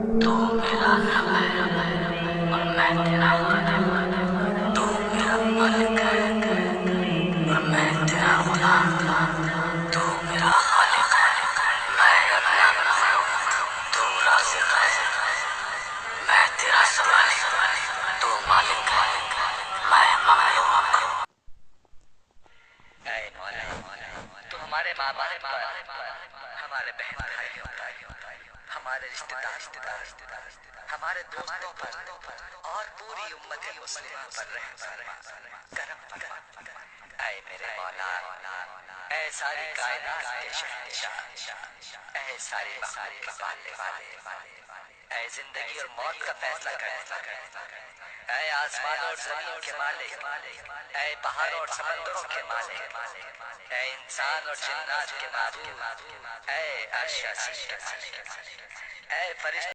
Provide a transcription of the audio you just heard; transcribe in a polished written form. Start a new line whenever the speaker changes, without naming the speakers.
تو میرا رب ہے اور میں تیرا خالق، تو میرا مالک ہے اور میں تیرا غلام، تو میرا خالق ہے میں اپنا مخلوق، تو رازق ہے میں تیرا سوالی، تو مالک ہے میں مملوک۔ اے مولا تو ہمارے ماں باپ پر، ہمارے بہن بھائیوں پر، ہمارے رشتہ دار، ہمارے دوستوں پر اور پوری امت مسلمہ پر رحم فرما، کرم فرما۔ اے میرے مولا، اے ساری کائنات کے شہنشاہ، اے ساری مخلوق کے پالنے والے، اے زندگی اور موت کا فیصلہ کرنے والے، اے آسمان اور زمین کے مالک، اے پہاڑوں اور سمندروں کے مالک، اے انسان اور جنات کے معبود، اے عرش عظیم کے مالک، اے فرشتوں